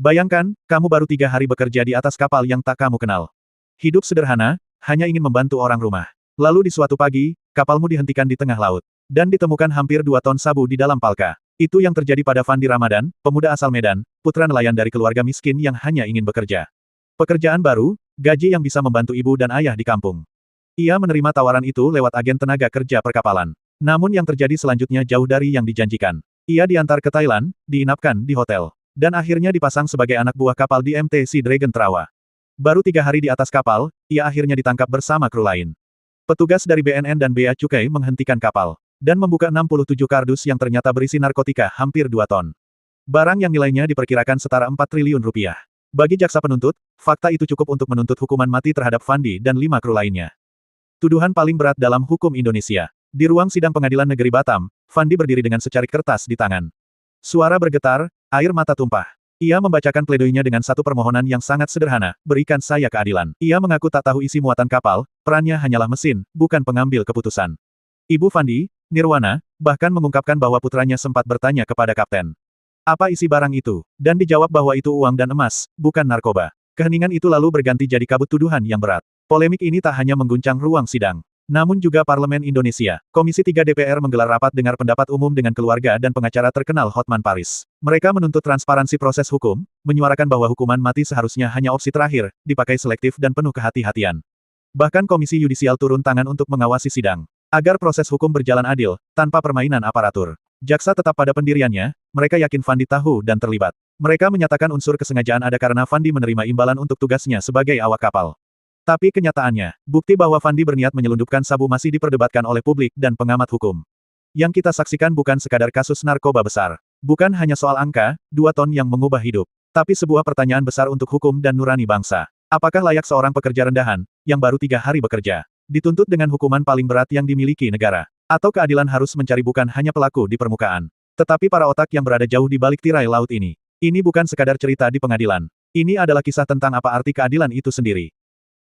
Bayangkan, kamu baru 3 hari bekerja di atas kapal yang tak kamu kenal. Hidup sederhana, hanya ingin membantu orang rumah. Lalu di suatu pagi, kapalmu dihentikan di tengah laut. Dan ditemukan hampir 2 ton sabu di dalam palka. Itu yang terjadi pada Fandi Ramadan, pemuda asal Medan, putra nelayan dari keluarga miskin yang hanya ingin bekerja. Pekerjaan baru, gaji yang bisa membantu ibu dan ayah di kampung. Ia menerima tawaran itu lewat agen tenaga kerja perkapalan. Namun yang terjadi selanjutnya jauh dari yang dijanjikan. Ia diantar ke Thailand, diinapkan di hotel. Dan akhirnya dipasang sebagai anak buah kapal di MT Sea Dragon Terawa. Baru 3 hari di atas kapal, ia akhirnya ditangkap bersama kru lain. Petugas dari BNN dan Bea Cukai menghentikan kapal. Dan membuka 67 kardus yang ternyata berisi narkotika hampir 2 ton. Barang yang nilainya diperkirakan setara 4 triliun rupiah. Bagi jaksa penuntut, fakta itu cukup untuk menuntut hukuman mati terhadap Fandi dan 5 kru lainnya. Tuduhan paling berat dalam hukum Indonesia. Di ruang sidang pengadilan negeri Batam, Fandi berdiri dengan secarik kertas di tangan. Suara bergetar, air mata tumpah. Ia membacakan pledoinya dengan satu permohonan yang sangat sederhana, berikan saya keadilan. Ia mengaku tak tahu isi muatan kapal, perannya hanyalah mesin, bukan pengambil keputusan. Ibu Fandi, Nirwana, bahkan mengungkapkan bahwa putranya sempat bertanya kepada kapten. Apa isi barang itu? Dan dijawab bahwa itu uang dan emas, bukan narkoba. Keheningan itu lalu berganti jadi kabut tuduhan yang berat. Polemik ini tak hanya mengguncang ruang sidang. Namun juga Parlemen Indonesia. Komisi 3 DPR menggelar rapat dengar pendapat umum dengan keluarga dan pengacara terkenal Hotman Paris. Mereka menuntut transparansi proses hukum, menyuarakan bahwa hukuman mati seharusnya hanya opsi terakhir, dipakai selektif dan penuh kehati-hatian. Bahkan Komisi Yudisial turun tangan untuk mengawasi sidang. Agar proses hukum berjalan adil, tanpa permainan aparatur. Jaksa tetap pada pendiriannya, mereka yakin Fandi tahu dan terlibat. Mereka menyatakan unsur kesengajaan ada karena Fandi menerima imbalan untuk tugasnya sebagai awak kapal. Tapi kenyataannya, bukti bahwa Fandi berniat menyelundupkan sabu masih diperdebatkan oleh publik dan pengamat hukum. Yang kita saksikan bukan sekadar kasus narkoba besar. Bukan hanya soal angka, 2 ton yang mengubah hidup. Tapi sebuah pertanyaan besar untuk hukum dan nurani bangsa. Apakah layak seorang pekerja rendahan, yang baru 3 hari bekerja, dituntut dengan hukuman paling berat yang dimiliki negara? Atau keadilan harus mencari bukan hanya pelaku di permukaan, tetapi para otak yang berada jauh di balik tirai laut ini? Ini bukan sekadar cerita di pengadilan. Ini adalah kisah tentang apa arti keadilan itu sendiri.